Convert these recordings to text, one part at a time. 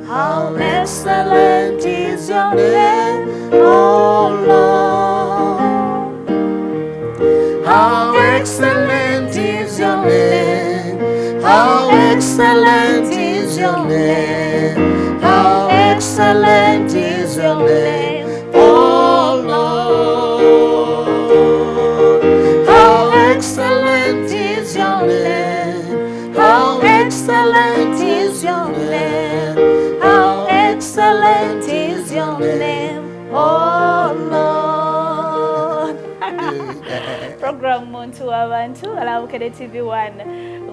How excellent is your name, oh Lord. How excellent is your name. How excellent is your name. How excellent is your name, oh Lord. How excellent is your name. How excellent is your name. How excellent is your name, oh Lord. Program muntu w'abantu alabukede TV1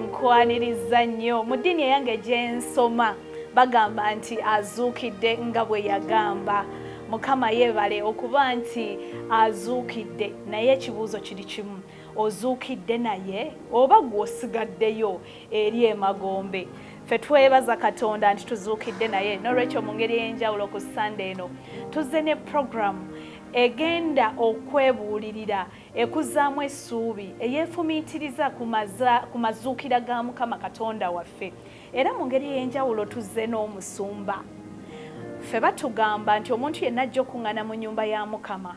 nkwaniriza nnyo mu ddiini eyange gye nsoma bagamba nti azuukidde nga bwe yagamba. Mukama yeebale okuba nti azuukidde, naye ekibuuzo kiri kimu, ozuukidde naye oba gw'osigaddeyo eri emagombe? Ffe twebaza Katonda nti tuzuukidde naye. N'olwekyo mu ngeri ey'enjawulo ku Sunday eno tuzze ne program egenda okwebuulirira ekuzaamu essuubi eyeefumiitiriza ku mazuukira ga Mukama Katonda waffe. Era mu ngeri ey'enjawulo tuzze n'omusumba. Ffe batugamba nti omuntu yenna ajja okuŋŋaana mu nnyumba ya Mukama,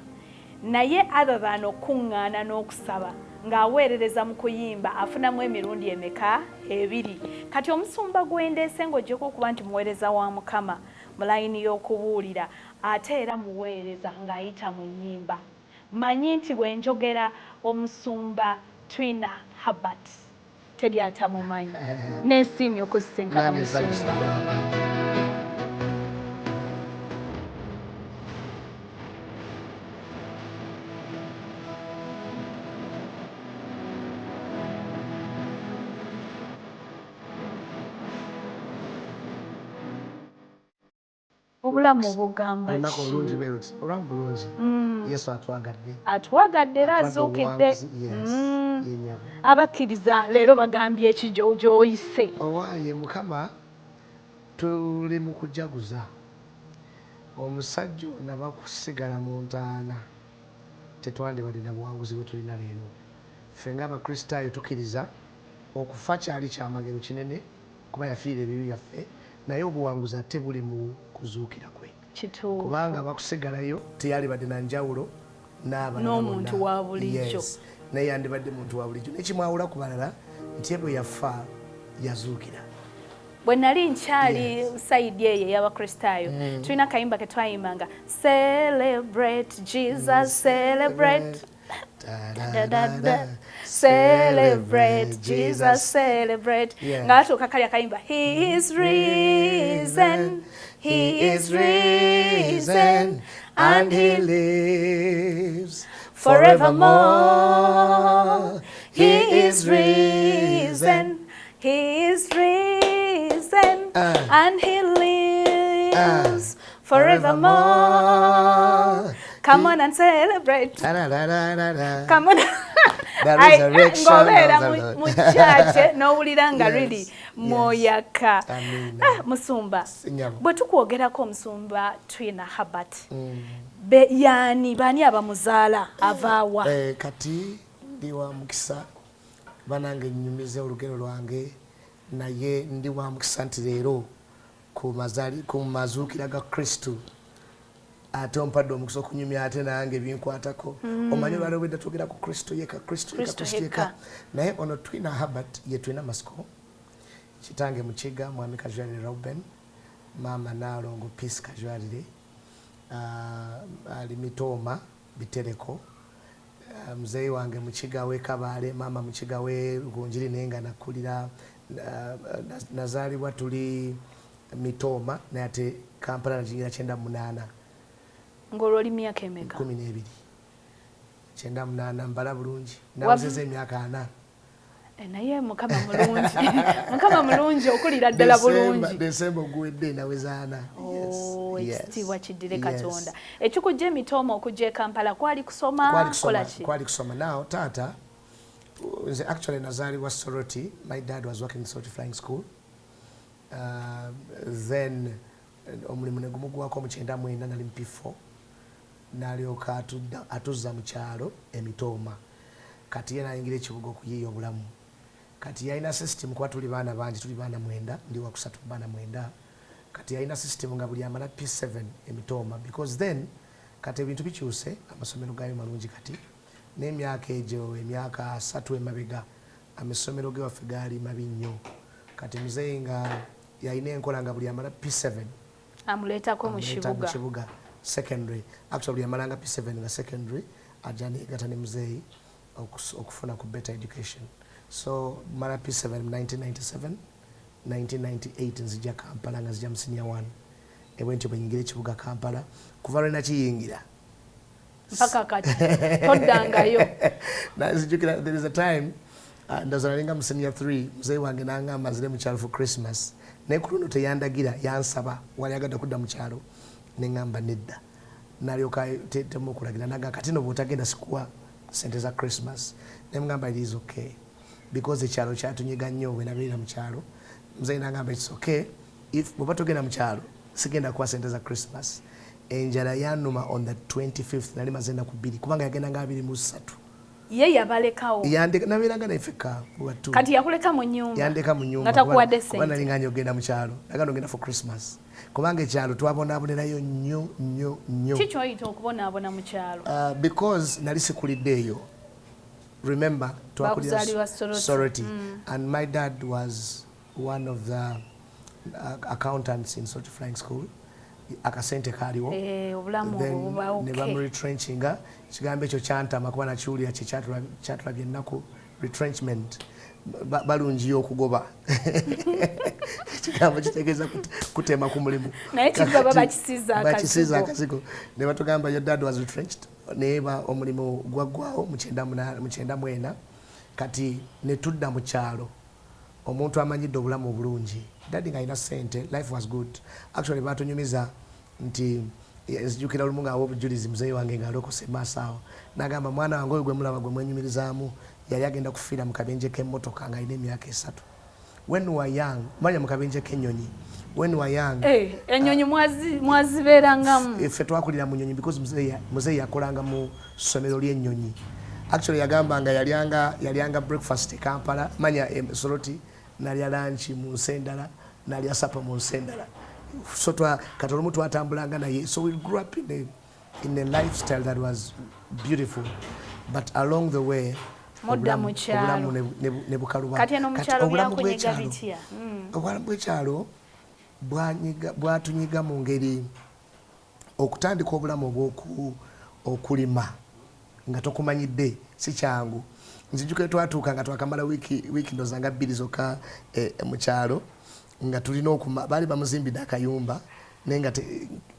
naye other than okuŋŋaana n'okusaba ng'aweerereza mu kuyimba afunamu emirundi emeka? 2. Kati omusumba gwendeese ng'oggyeko okuba nti muweereza wa Mukama mu layini y'okubuulira, ate era muweereza ng'ayita mu nnyimba. Manyi nti bwe njogera omusumba Twina Herbert teri atamumanyi. Neesiimye okusisinka omusumba. Obulamu bugamba Yesu atwagadde. Atwagadde era azuukidde. Abakkiriza leero bagambye ekijoojoyise. Owaaye Mukama tuli mu kujaguza. Omusajja ono bakusigala mu ntaana. Tetwandibadde na buwanguzi bwe tulina leero. Ffe ng'Abakristaayo tukkiriza okufa kyali kyamagero kinene kuba yafiira ebibi byaffe, naye obuwanguzi ate buli mu kuzuukira kwe. Kituufu. Kubanga bakusigalayo teyalibadde na njawulo n'omuntu wa bulijjo. Naye yandibadde muntu wa bulijjo. Nekimwawula ku balala nti bwe yafa yazuukira. Bwe nali nkyali sayidi eyo ey'Abakristaayo tulina kayimba ke twayimbanga, Celebrate Jesus, celebrate. Celebrate Jesus, celebrate. Ng'atuuka kali akayimba, He is risen, He is risen, and He lives forevermore. He is risen, He is risen, and He lives forevermore. Come on and celebrate. Come on. The resurrection of the Lord. Muchache n'owulira nga really moyaka. Musumba, bwe tukwogerako omusumba Twina Herbert, baani abamuzaala avaawa? Kati ndi wa mukisa banange nnyumize olugero lwange, naye ndi wa mukisa nti leero ku mazuukira ga Kristo ate ompadde omukisa okunyumya ate nange binkwatako. Omanyi olwaliwo bwedda twogera ku Kristo yeka, Kristo yeka. Naye ono Twina Herbert ye Twina Masiko, kitange Mukiga Mwami Kajwalire Reuben, maama Naalongo Peace Kajwalire, ali Mitooma Bitereko, muzeeyi wange Mukiga w'e Kabaale, maama Mukiga w'e Rugungiri naye nga nakulira nazaalibwa tuli Mitooma naye ate Kampala naginyira 98. Ng'olwo oli myaka emeka? 12. 98 mbala bulungi. Nawezezza emyaka 4. Naye Mukama mulungi. Mukama mulungi okulira ddala bulungi. Desemba oguwedde naweza 4. Ekitiibwa kiddire Katonda. Ekikujja Emitooma okujja e Kampala kwali kusoma kola ki? Kwali kusoma. Now taata nze actually nazaalibwa Soroti. My dad was working in Soroti Flying School. Then omulimu ne gumugwako mu 99 nali mu P4. N'alyoka atuzza mu kyalo Emitooma. Kati ye n'ayingira ekibuga okuyiiya obulamu. Kati yalina system kuba tuli baana bangi, tuli baana 9, ndi wa kusatu baana 9. Kati kati yalina system nga buli amala P7 emitoma because then kati ebintu bikyuse amasomero gayo malungi kati n'emyaka egyo emyaka 3 emabega amasomero ge waffe gaali mabi nnyo kati muzeeyi nga yalina enkola nga buli amala P7 amuleetako mu kibuga secondary actually buli amalanga P7 nga secondary ajani gata ne muzeeyi okufuna ku better education so mala P7 1997 1998 nzija Kampala nga zija mu senior 1 ebwentyo bwenyingira ekibuga Kampala kuva lwe nakiyingira mpaka kati toddangayo nazijukira there is a time ndazalinga mu senior 3 muzeeyi wange nangamba nzire mu kyalo for Christmas naye ku luno teyandagira yansaba wali agadde kudda mu kyalo neŋŋamba nedda nalyoka temu okulagira naga kati no bw'otagenda sikuwa sente za Christmas nemugamba it is okay because ekyalo kyatunyiga nnyo bwe nabeera mu kyalo muzeeyi nangamba it's okay if bw'oba togenda mu kyalo sigenda kuwa sente za Christmas enjala yanuma on the 25th nali maze ennaku 2 kubanga yagenda nga 23 ye yabalekawo nabeeranga naifeka watu kati yakuleka mu nyumba yandeka mu nyumba ngatakuwadde sente kubanga nali nganya ogenda mu kyalo naganda ogenda for Christmas kubanga ekyalo twabonaabonerayo nnyo kiki oyita okubonaabona mu kyalo because nali sikulidde eyo remember bakuzaalirwa Sorority and my dad was one of the accountants in Sorority Flying School akasente kaliwo ne bamuretrenchinga ekigambo ekyo kyantama kuba nakiwulira kyatulabye ennaku retrenchment balungiyo okugoba ekigambo kitegeeza kutema ku mulimu naye kigaba bakisiza akazigo ne batugamba your dad was retrenched naye omulimu gwaggwawo mu 94 kati ne tudda mu kyalo omuntu amanyidde obulamu obulungi daddy nga alina sente life was good actually batunyumiza nti nzijukira olumu nga obujulizi muzeeyi wange ng'alokose maaso awo n'agamba mwana wange oyo gwe mulaba gwe mwenyumirizaamu yali agenda kufiira mu kabenje k'emmotoka ng'alina emyaka 3 when we were young manya mu kabenje k'ennyonyi when we were young ennyonyi mwazibeerangamu ffe twakulira mu nnyonyi because muzeeyi yakolanga mu ssomero ly'ennyonyi actually yagamba nga yalyanga breakfast e Kampala manya Sorority nalya lunch mu Nsendala nalya supper mu Nsendala so kati olumu twatambulanga naye so we grew up in a lifestyle that was beautiful but along the way obulamu ne bukaluba kati eno mu kyalo byakunyiga bitya obulamu bw'ekyalo bwatunyiga mu ngeri okutandika obulamu okulima nga tokumanyidde si kyangu nzijuke twatuuka nga twakamala wiiki ndoza nga 2 zokka mu kyalo nga tulina baali bamuzimbidde akayumba naye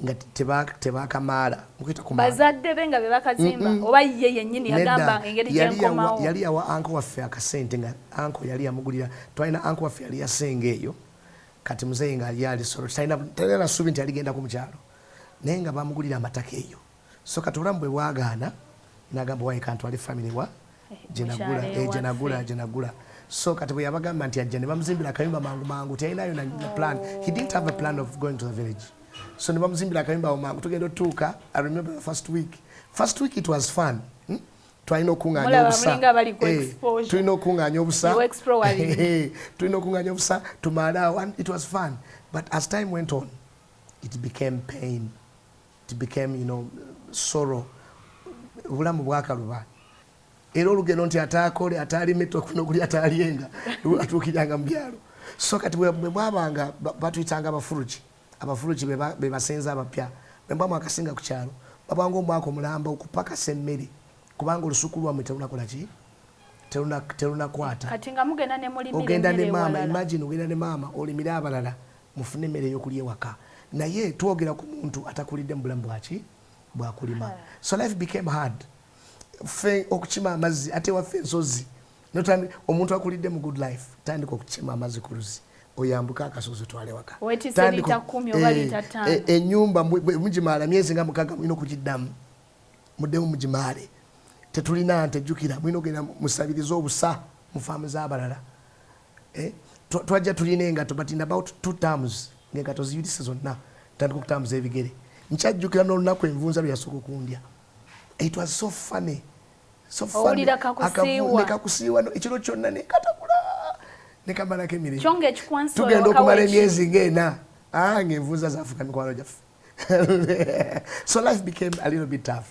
nga tebakamaala bazadde be nga be bakazimba oba ye yennyini yagamba engeri gyenkomawo yali yawa anko waffe akasente nga anko yali yamugulira twalina anko waffe yali yasenga eyo kati muzeeyi nga ali Sorority talina nasuubi nti aligenda ku mukyalo naye nga bamugulira amataka eyo so kati obulamu bwe bwagaana nagamba wayi kantwale family wa gyenagula so kati bwe yabagamba nti ajja ne bamuzimbira akayumba mangu teyalinayo na plan he didn't have a plan of going to the village so ne bamuzimbira akayumba awo mangu tugenda otuuka I remember the first week it was fun tulina okuŋŋaanya obusa tumalaawo and it was fun but as time went on it became pain it became sorrow obulamu bwakaluba era olugendo nti ataakole ataalime nokuli ataalyenga atuukiranga mu byalo so kati bwe bwabanga batuyitanga abafuluki be basenza abapya bwe mbwamu akasinga ku kyalo babanga omwaka omulamba okupakasa emmere kubanga olusuku lwammwe terunakolaki terunakwata kati nga mugenda ne mulimira ogenda ne maama imagine ogenda ne maama olimire abalala mufune emmere ey'okulya ewaka naye twogera ku muntu atakulidde mu bulamu bwakulima so life became hard ffe okukima amazzi ate waffe ensozi omuntu akulidde mu good life tandika okukima amazzi ku luzi oyambuka akasozi twale waka ennyumba mugimaala myezi nga 6 mulina okugiddamu muddemu mugimaale tetulina ntejjukira mulina ogenda musabiriza obusa mu faamu z'abalala twajja tulina engato but in about 2 terms ng'engato ziyulise zonna tandika okutambuza ebigere nkyajjukira n'olunaku envunza lwe yasooka okundya it was so funny nekakusiiwa ekiro kyonna nekatakula nekamalako emirimu tugenda okumala emyezi ng'ena ngevuza zafuka mikwano jaffe. So life became a little bit tough.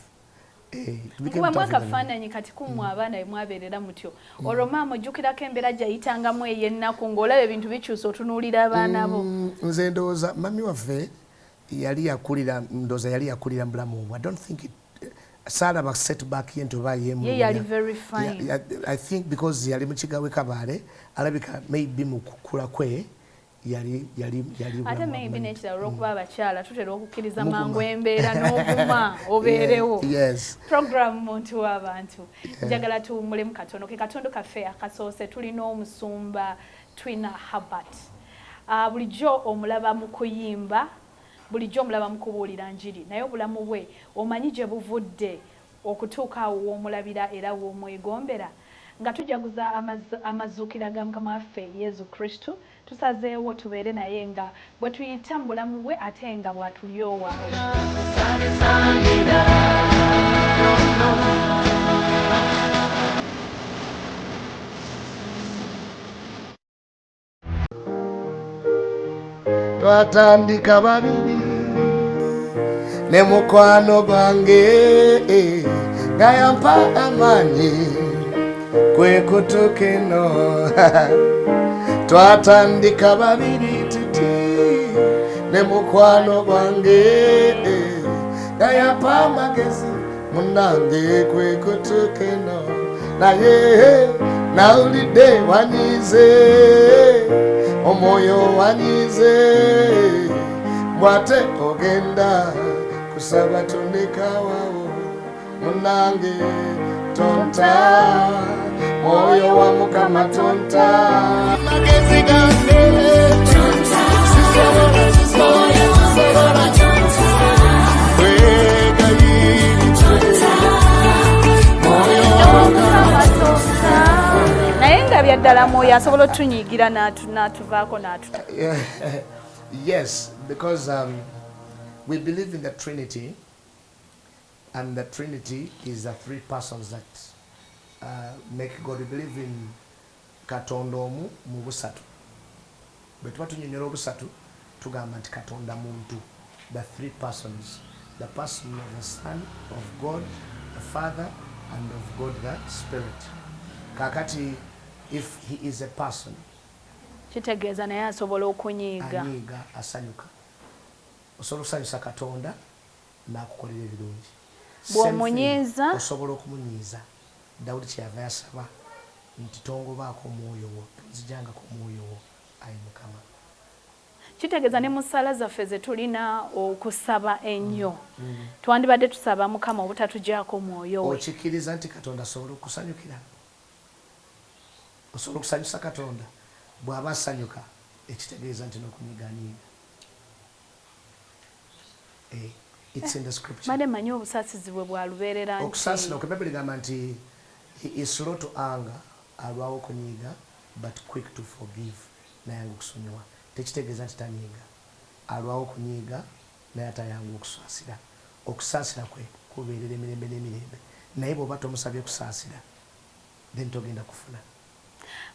Kuba mwaka faananyi kati kumu abaana mwabeerera mutyo olwo maama ojjukirako embeera gyayitangamu ey'ennaku ng'olaba ebintu bikyusa otunuulira abaana bo. Nze ndowooza mami waffe yali yakulira mu bulamu obwo. I don't think saalaba setback ye nti oba yali very fine. I think because yali mu kigawe Kabaale alabika maybe mu kukula kwe yali ate maybe nekirala olw'okuba abakyala tutera okukkiriza mangu embeera n'oguma obeerewo. Program muntu w'abantu njagala tuwummulemu katono ke katondo kaffe akasoose tulina omusumba Twina Herbert. Bulijjo omulaba mu kuyimba, bulijjo omulaba mu kubuulira njiri naye obulamu bwe omanyi gye buvudde okutuuka awo w'omulabira era w'omwegombera nga tujaguza amazuukira ga Mukama waffe Yesu Kristo tusazeewo tubeere naye nga bwe tuyita mu bulamu bwe ate nga bw'atulyowa. Twatandika babiri ne mukwano gwange nga yampa amaanyi kwe kutuuka eno. Twatandika babiri titi ne mukwano gwange nga yampa amagezi munnange kwe kutuuka eno. Naye nawulidde wanyize omwoyo wanyize bw'ate ogenda kusaba tondekawawo munnange tonta mwoyo wa Mukama tonta magezi gange tonta mwoyo wa Mukama tonta wegayiri tonta mwoyo wa Mukama tonta. Naye nga byaddala mwoyo asobola otunyiigira n'atuvaako n'atuta. Yes, because we believe in the Trinity, and the Trinity is the three persons that make God. We believe in Katonda omu mu busatu. Bwe tuba tunyonnyola obusatu tugamba nti Katonda muntu. The three persons, the person of the Son, of God the Father, and of God the Spirit. Kakati, if he is a person, kitegeeza naye asobola okunyiiga. Anyiiga asanyuka. Osobola okusanyusa Katonda n'akukolera ebirungi. Bw'omunyiiza osobola okumunyiiza. Dawudi kyeyava yasaba nti tongobaako omwoyo wo, tonzijangako omwoyo wo, ayi Mukama. Kitegeeza ne mu ssala zaffe ze tulina okusaba ennyo. Twandibadde tusaba Mukama obutatugyako omwoyo we. Okikkiriza nti Katonda asobola okusanyukira? Osobola okusanyusa Katonda? Bw'aba asanyuka ekitegeeza nti n'okunyiiganyiiga. It's in the scripture. Made manyi obusaasizi bwe bwalubeerera nti. Okusaasira Bayibuli egamba nti he is slow to anger, alwawo okunyiiga, but quick to forgive, naye okusonyiwa. Tekitegeeza nti tanyiiga. Alwawo okunyiiga naye atayangu okusaasira. Okusaasira kwe kubeerera emirembe n'emirembe. Naye bw'oba tomusabye kusaasira, then togenda kufuna.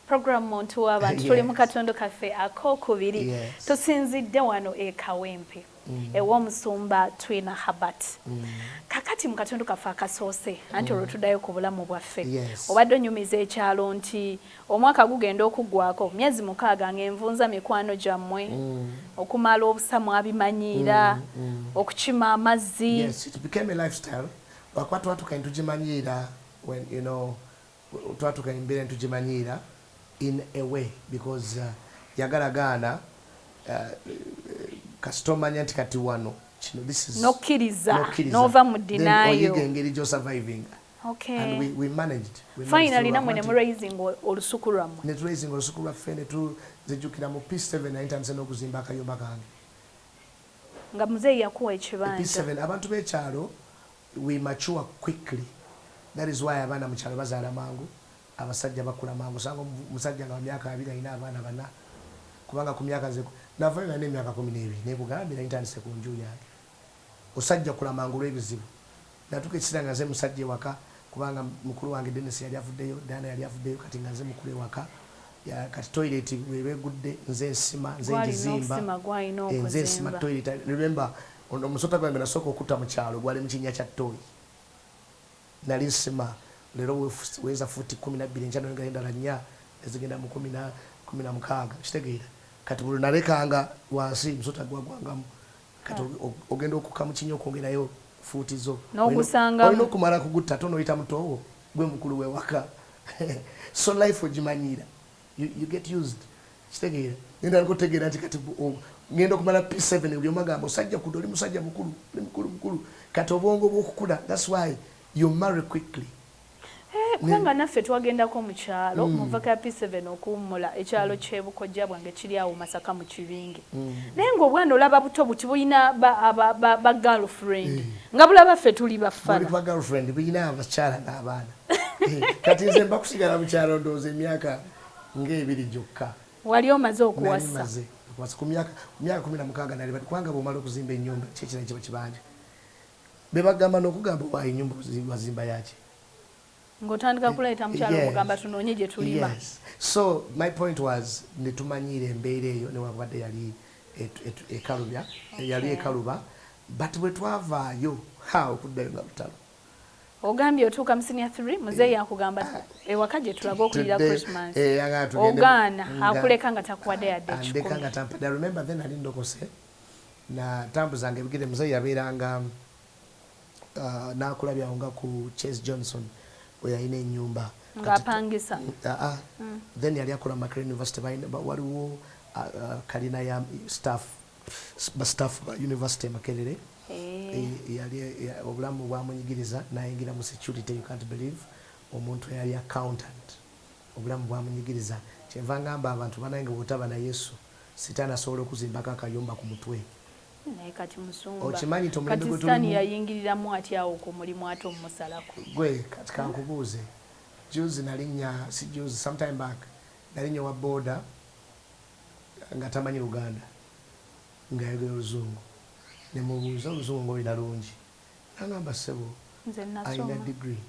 Program muntu w'abantu tuli mu katondo kaffe akookubiri. Tusinzidde wano e Kawempe. Ew'omusumba Twina Herbert. Kakati mu katondo kaffe akasoose anti olwo tuddayo ku bulamu bwaffe. Obadde onyumiza ekyalo nti omwaka gugenda okuggwako myezi 6 ng'envunza mikwano gyammwe okumala obusa mwabimanyiira okukima amazzi. Yes, it became a lifestyle. Lwakuba twatuka ntugimanyiira when you know twatuka embeera ntugimanyiira in a way because yagalagaana kastomanya nti kati wano this is nokkiriza nova mu dinayo engeri gyo surviving. Okay. And we managed. Finally namwe ne raising olusuku lwammwe. Ne raising olusuku lwaffe ne tuzijjukira mu P7 nayitandise n'okuzimba akayumba kange. Nga muzeeyi yakuwa ekibanja. P7 abantu b'ekyalo we mature quickly. That is why abaana mu kyalo bazaala mangu, abasajja bakula mangu. Sanga musajja nga myaka 2 alina abaana 4 kubanga ku myaka ze navayo ne myaka 12 ne Bugambi nayitandise ku nju yange. Osajja kula mangu lw'ebizibu. Natuka ekisanga nze musajja waka kubanga mukulu wange Dennis yali avuddeyo, Dana yali avuddeyo, kati nga nze mukulu waka ya kati toilet webegudde nze nsima nze njizimba nze nsima toilet. Remember omusota gwange nasooka okutta mu kyalo gwali mu kinnya kya ttooyi nali nsima leero weza futi 12 enkyano nga endala nnya ezigenda mu 16 kitegeera kati buli nalekanga wansi musota gwagwangamu kati ogenda okukka mu kinnya okwongerayo futi zo olina okumala kugutta tonoyita mutoowo gwe mukulu wewaka. So life ogimanyira you get used kitegeera nenda alikotegeera nti kati ngenda okumala P7 buli omagamba osajja kudo oli musajja mukulu kati obwongo bw'okukula. That's why you marry quickly. Kubanga naffe twagendako mu kyalo muvaka ya P7 okuwummula ekyalo ky'ebukojja bwange kiri awo Masaka mu Kibinge. Naye ng'obwana olaba buto buti bulina ba girlfriend nga bulaba ffe tuli bafana. Buli ba girlfriend bulina abakyala n'abaana. Kati nze mba kusigala mu kyalo ndowooza emyaka ng'ebiri gyokka. Wali omaze okuwasa? Ku myaka 16 nali bati kubanga bw'omala okuzimba ennyumba kyekirala kiba kibanja. Be bagamba n'okugamba waayo ennyumba wazimba yaki. Ngotandika kuleeta mukyalo mugamba tunoonye gye tulima. So my point was netumanyire embeera eyo newabadde yali ekaluba but bwe twavaayo okuddayo nga lutalo. Ogambye otuuka mu senior 3 muzeeyi yakugamba ewaka gye tulaga okulira Christmas. Ogaana akuleka nga takuwadde yadde ekikumi. I remember then ali ndokose na tambuzanga ebigere muzeeyi yabeeranga n'akulabyawo nga ku Chase Johnson oyalina ennyumba ng'apangisa. Then yali akola Makerere University waliwo kalina ya staff ba University Makerere yali obulamu bwamunyigiriza nayingira mu security. You can't believe omuntu yali accountant obulamu bwamunyigiriza kyenva ngamba abantu banange bwotaba na Yesu sitaani asobola okuzimbako akayumba ku mutwe. Naye kati musumba okimanyi kati sitaani yayingiriramu ati awo ku mulimu ate omusalako gwe kati kankubuuze juzi nalinnya si juzi sometime back nalinnya wa boda nga tamanyi Luganda ng'ayogera Oluzungu ne mubuuza Oluzungu ng'olina lungi nagamba ssebo alina degree.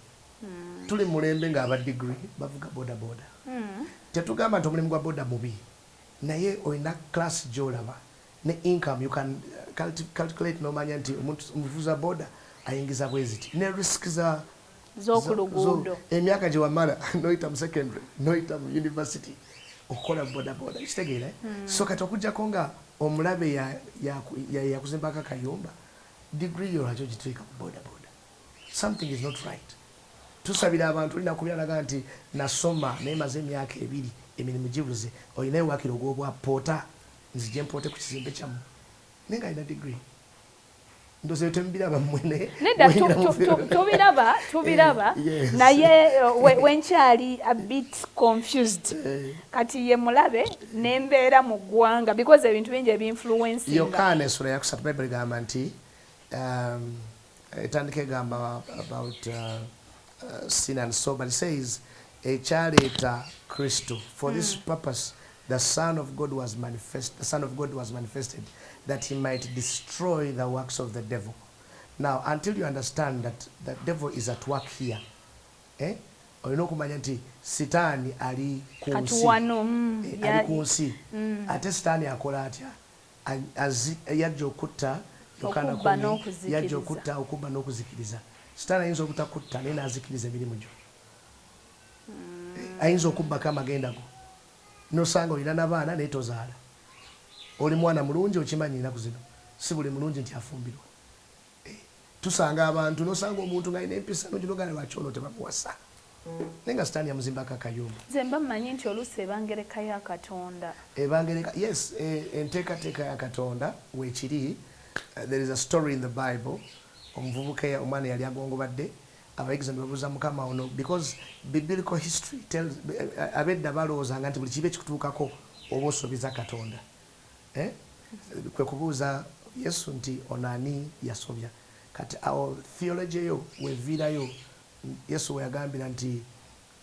Tuli mulembe ng'aba degree bavuga boda tetugamba nti omulimu gwa boda mubi naye olina class gy'olaba ne income you can calculate nomanya nti omuvuza boda ayingiza bweziti ne risk z'okuluguudo emyaka gye wamala noyita mu secondary noyita mu university okukola boda kitegeera. So kati okujjako nga omulabe yakuzimbako akayumba degree yo lwaki ogituika ku boda something is not right. Tusabira abantu olina kubyalaga nti nasoma naye maze emyaka 2 emirimu gibuze olinayo wakiro gw'obwa poota nzije mpote ku kizimbe kyamu nenga alina degree ndoze tembiraba mwene nedda tubiraba naye wenkyali a bit confused kati ye mulabe nembeera mu ggwanga because ebintu bingi ebinfluencing Yokaana essula ya 3 Bible gamba nti etandika egamba about sin and so, but it says ekyaleeta Kristo for this purpose the Son of God was manifested that he might destroy the works of the devil. Now, until you understand that the devil is at work here, olina okumanya nti sitaani ali ku nsi ate sitaani akola atya yajja okutta Yokaana 10 yajja okutta okubba n'okuzikiriza. Sitaani ayinza obutakutta naye n'azikiriza emirimu gyo. Ayinza okubbako amagenda go nosanga olina n'abaana naye tozaala. Oli mwana mulungi okimanyi ennaku zino si buli mulungi nti afumbirwa. Tusanga abantu nosanga omuntu ng'alina empisa nogirogana lwaki ono tebamuwasa naye nga sitaani yamuzimbako akayumba. Nze mba mmanyi nti oluusi ebangereka ya Katonda yes enteekateeka ya Katonda weekiri. There is a story in the Bible omuvubuka omwana yali agongobadde abayigiza ne babuuza Mukama ono because biblical history tells abedda balowoozanga nti buli kiba ekikutuukako oba osuubiza Katonda. Kwe kubuuza Yesu nti ono ani yasobya kati awo theology eyo weviirayo Yesu weyagambira nti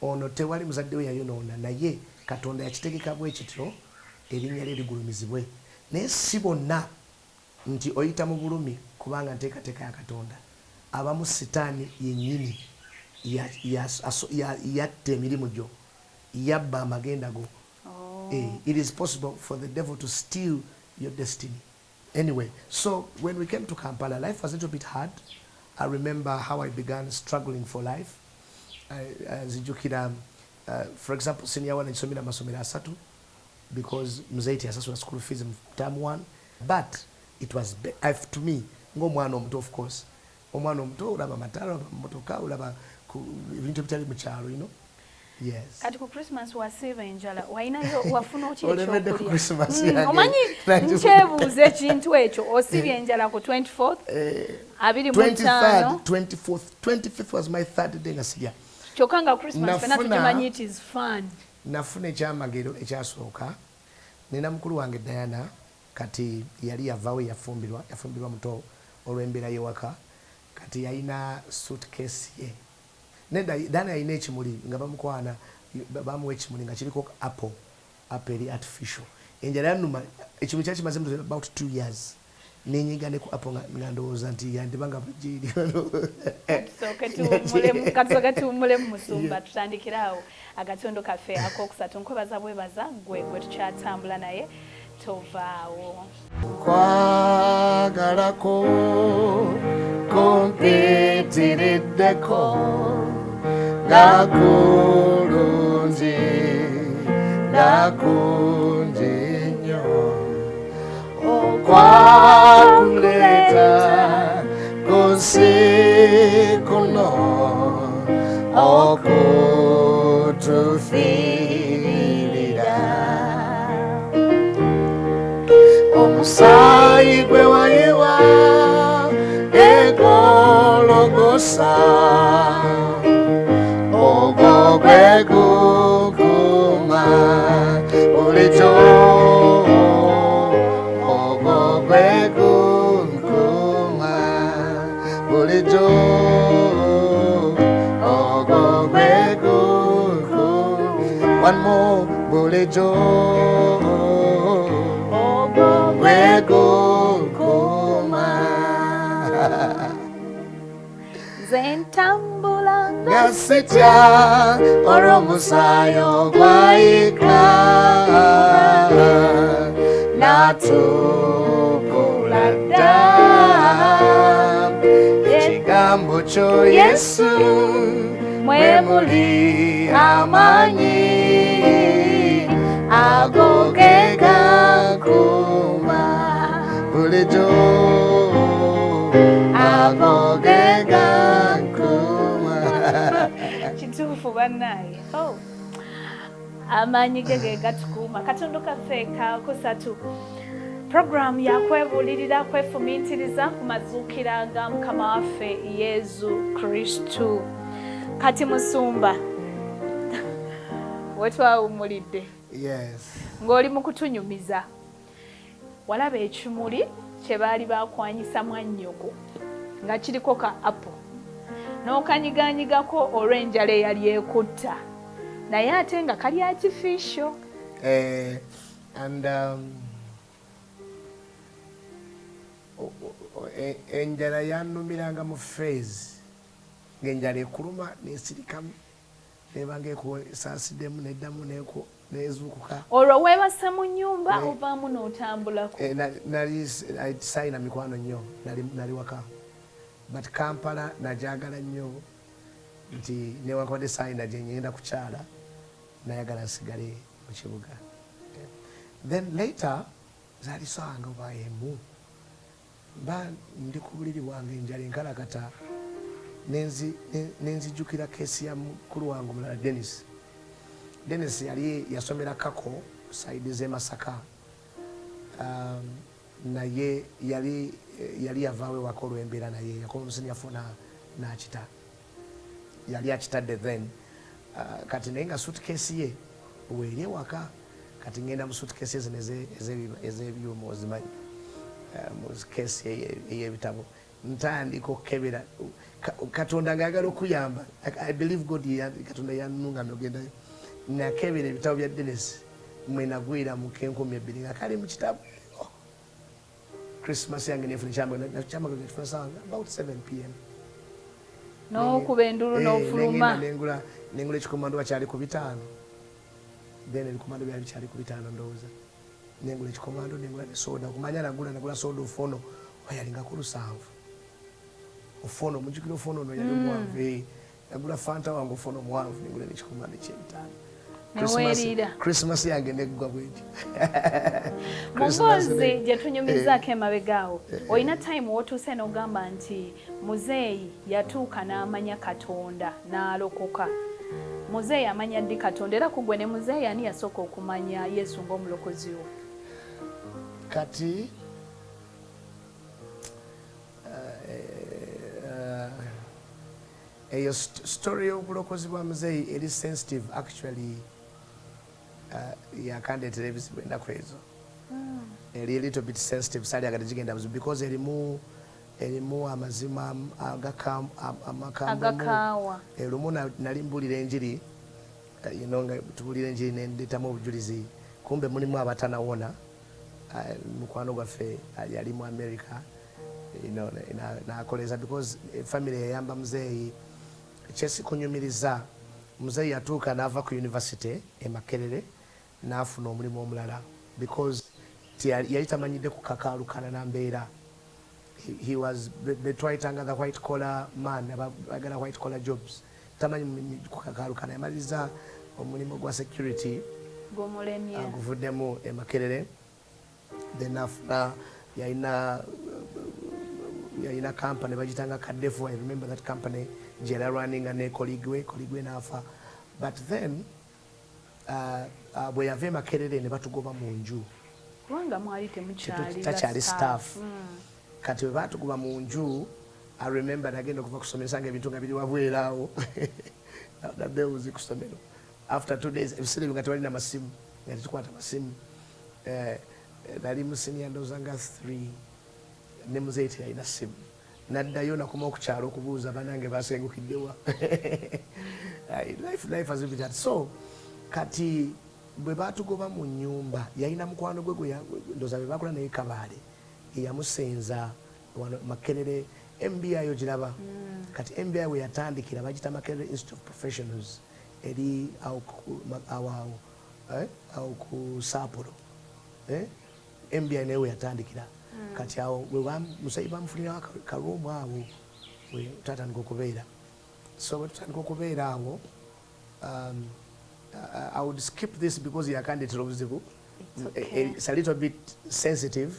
ono tewali muzadde we yayonoona naye Katonda yakitegeka bwe kityo erinnya lye ligulumizibwe naye si bonna nti oyita mu bulumi kubanga nteekateeka ya Katonda. Abamu sitaani yennyini yatta emirimu gyo yabba amagenda go It is possible for the devil to steal your destiny. Anyway, so when we came to Kampala, life was a little bit hard. I remember how I began struggling for life. For example, senior one nisomera masomero asatu because mzaiti asasula school fees in term 1. But it was, to me, ng'omwana omuto, of course. Omwana omuto ulaba matala, ulaba motoka, ulaba ibintu bitali mu kyalo, you know. Yes. Kati ku Christmas wasiba enjala wainayo wafuna okiri Olemedde ku Christmas omanyi nchebuuze ekintu ekyo osibye enjala ku 24th 23rd 25th was my third day ngasilya kyokka nga Christmas fena tukimanyi it is fun. Nafuna ekyamagero ekyasooka nina mukulu wange Diana kati yali yavaawo yafumbirwa muto olw'embeera y'ewaka kati yalina suitcase ye. Dana yalina ekimuli nga bamukwana bamuwa ekimuli nga kiriko apple eri artificial. Enjala yannuma ekimuli kyali kimaze about 2 years. Nenyiga ne ku apple nga ndowooza nti yandibanga bugiri. Katsoka tuwummule mu Musumba tutandikirawo akatondo kaffe ak'okusatu nkobaza bwebaza gwe tukyatambula naye tovaawo. Kwagalako kompitiriddeko gakulungi nnyo okwakuleta kunsi kuno okutufiirira omusaayi gwe wayiwa egologosa ogwo gwe gukuma bulijjo ogwo gwe gukuma bulijjo ogwo gwe gukuma one more bulijjo ogwo gwe gukuma zentambula ngasitya olw'omusaayi ogwayika natukula dda ekigambo kyo Yesu mwe muli amaanyi ago ge gakuma bulijjo ago ge gakuma. kituufu bannaye amaanyi ge gatukuuma. Katondo kaffe kakusatu program yakwebulirira kwefumiitiriza ku mazuukira ga Mukama waffe Yesu Kristu. Kati Musumba wetwawummulidde ng'oli mu kutunyumiza walaba ekimuli kye baali bakwanyisa mwannyoko nga kiriko ka apple n'okanyiganyigako olw'enjala eyali ekutta naye ate nga kali artificial. And enjala yannumiranga mu phase ng'enjala ekuluma n'esirikamu nebanga ekusaasidemu neddamu nezuukuka. Olwo weebase mu nnyumba ovaamu n'otambulako? Nali sayina mikwano nnyo, nali waka. But Kampala najagala nnyo nti newankubadde sayina gye ngenda kukyala nayagala nsigale mu kibuga. Then later zaali sanga oba emu mba ndi ku buliri bwange enjala enkalakata nenzijjukira keesi ya mukulu wange omulala Dennis yali yasomera Kako saidi z'e Masaka. Naye yali yavaawo ewaka olw'embeera naye yakola omusi yafuna n'akita yali akitadde then kati naye nga suitcase ye weeri ewaka kati ngenda mu suitcase zino ez'ebyuma ozimanyi mu keesi ey'ebitabo ntandika okukebera Katonda ng'ayagala okuyamba. I believe God Katonda yannungamya ogendayo nakebera ebitabo bya Dennis mwe nagwira mu k'2000 nga kali mu kitabo. Christmas yange nefuna kyamaga nefuna sawa about 7 p.m. n'okuba endulu n'ofuluma nengula ekikomando kyali ku 5. then ebikomando byali bikyali ku bitaano ndowooza nengula ekikomando nengula ne soda kumanya nagula soda ofono wayalingako 7 ofono mujjukira ofono ono yali omuwanvu nagula fanta wange ofono omuwanvu nengula nekikomando ekyebitaano Christmas yange neggwa bwetyo mumboozi gye tunyumizaako emabegaawo olina time wotuuse n'ogamba nti muzeeyi yatuuka n'amanya Katonda n'alokoka muzeeyi amanya ddi Katonda era kugwe ne muzeeyi ani yasooka okumanya Yesu ng'omulokozi wo kati eyo story y'obulokozi bwa muzeeyi eri sensitive actually yakandeetera ebizibu ennaku ezo eri a little bit sensitive saali agati gigenda buzibu because erimu amazima agakaawa lumu nali mbulira enjiri nga tubulira enjiri nendeetamu obujulizi kumbe mulimu abatanawona mukwano gwaffe yali mu America nakoleza because family yayamba muzeeyi kyesikunyumiriza muzeeyi yatuuka n'ava ku university e Makerere n'afuna omulimu omulala because yali tamanyidde kukakaalukana na mbeera he was betwayitanga the white collar man abagala white collar jobs tamanyi kukakaalukana yamaliriza omulimu gwa security guvuddemu e Makerere then afuna yalina company bagitanga Kadefu. I remember that company jela running ne koligwe nafa but then bwe yava e Makerere ne batugoba mu nju kubanga mwali temukyali staff kati bwe batugoba mu nju I remember nagenda okuva kusomesa nga ebintu nga biri wabweraawo nadeuzi kusomero after 2 days ebisere nga tewalina masimu nga tetukwata masimu nali mu senior ndowooza nga 3 ne muzeeyi teyalina simu naddayo nakoma okukyalo okubuuza banange basengukiddewa life has been that so kati bwe batugoba mu nnyumba yalina mukwano gwe ndowooza be bakola naye Kabaale eyamusenza wano Makerere MBI ogiraba kati MBI we yatandikira bagita Makerere Institute of Professionals eri awo ku Sapporo MBI naye we yatandikira kati awo musayi bamufunirawo karuumu awo we tatandika okubeera so bwe tutandika okubeera awo I would skip this because yakandeetera obuzibu it's a little bit sensitive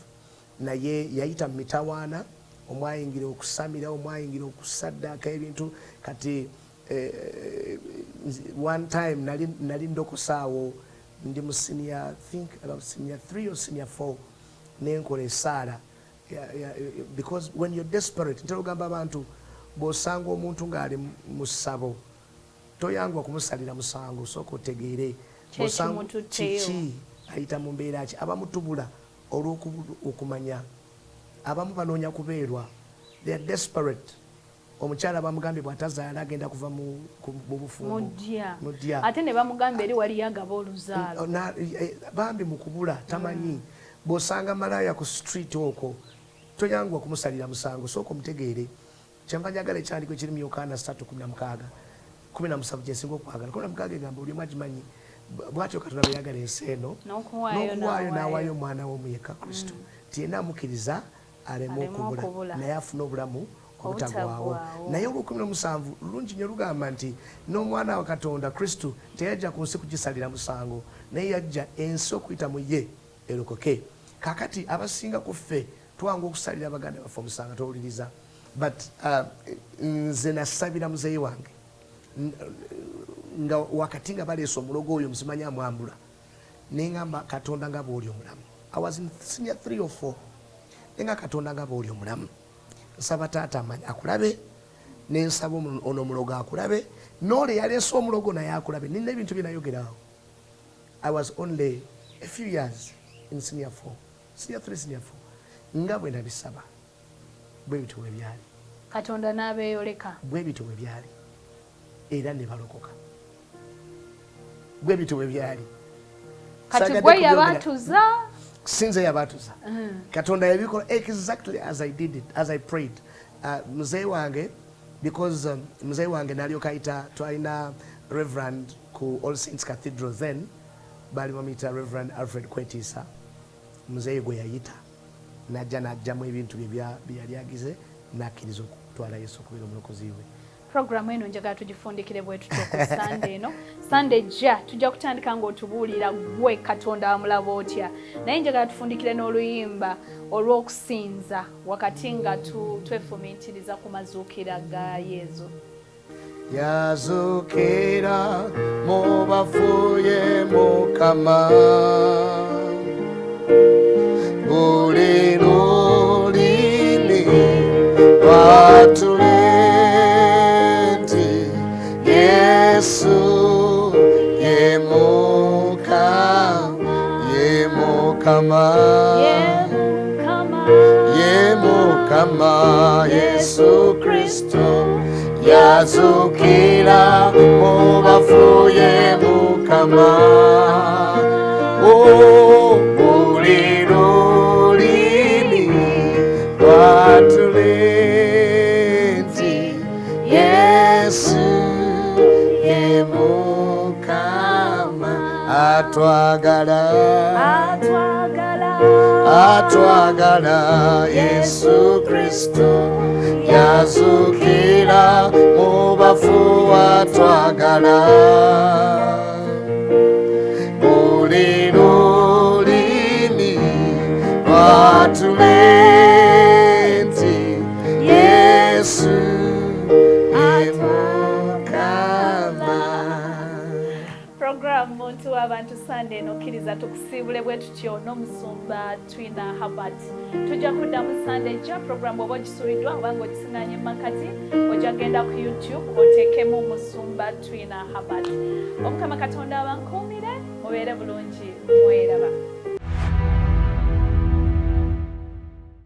naye yayita mu mitawaana omwayingira okusamira omwayingira okusaddaaka ebintu kati one time nali ndokosaawo ndi mu senior I think about senior 3 or senior 4 nenkola esaala because when you're desperate ntera ogamba abantu bw'osanga omuntu ng'ali mu ssabo toyangwa kumusalira musango sooka otegeere kiki ayita mu mbeera ki abamutubula olw'okumanya abamu banoonya kubeerwa they are desperate omukyala bamugambye bw'atazaala agenda kuva mu bufumbo ate ne bamugambye eri waliyo agaba oluzaalo bambi mu kubula tamanyi bw'osanga malaya ku street okwo toyangwa kumusalira musango sooka omutegeere kyenva njagala ekyandiko ekiri mu Yokaana 3:16 17 gyensinga okwagala 16 egamba buli omu agimanyi bw'atyo Katonda bwe yagala ensi eno n'okuwaayo n'awaayo omwana w'omu yekka Kristo ti yenna amukkiriza aleme okubula naye afune obulamu obutagwawo naye olw'17 lulungi nnyo lugamba nti n'omwana wa Katonda Kristo teyajja ku nsi kugisalira musango naye yajja ensi okuyita mu ye erokoke kakati abasinga ku ffe twanga okusalira abaganda baffe omusango towuliriza but nze nasabira muzeeyi wange nga wakati nga baleese omulogo oyo musimanya amwambula neŋŋamba Katonda nga bw'oli omulamu I was in senior 3 or 4 nenga Katonda nga bw'oli omulamu nsaba taata amanyi akulabe nensaba ono omulogo akulabe n'ole yaleese omulogo naye akulabe nina ebintu bye nayogeraawo I was only a few years in senior 4 senior 3 senior 4 nga bwe nabisaba bwe bityo bwe byali Katonda n'abeeyoleka bwe bityo bwe byali era ne balokoka bwe bityo bwe byali kati gwe yabatuza sinze yabatuza Katonda yabikola exactly as I did it as I prayed muzeeyi wange because muzeeyi wange nalyoka ayita twalina reverend ku All Saints Cathedral then bali bamuyita Reverend Alfred Kwetiisa muzeeyi gwe yayita n'ajjamu ebintu bye yali agize n'akkiriza okutwala Yesu okubeera omulokozi we. Programu eno njagala tugifundikire bwe tutyo ku Sunday eno. Sunday jja tujja kutandika ng'otubuulira gwe Katonda wamulaba otya, naye njagala tufundikire n'oluyimba olw'okusinza wakati nga twefumiitiriza ku mazuukira ga Yesu. Yazuukira mu bafu ye Mukama, buli lulimi lwatule nti Yesu ye Mukama, ye Mukama, ye Mukama, Yesu Kristo yazuukira mu bafu ye Mukama, buli lulimi lwatule nti Yesu ye Mukama, atwagala Yesu Kristo yazuukira mu bafu atwagala, buli lulimi lwatule nti Yesu ye Mukama. Program muntu w'abantu Sunday nokkiriza tukusiibule bwe tutyo n'omusumba Twina Herbert. Tujja kuddamu Sunday jja program oba ogisuuliddwa oba ng'ogisinganye mu makati ojja genda ku YouTube oteekemu omusumba Twina Herbert. Omukama Katonda abankuumire mubeere bulungi mweraba.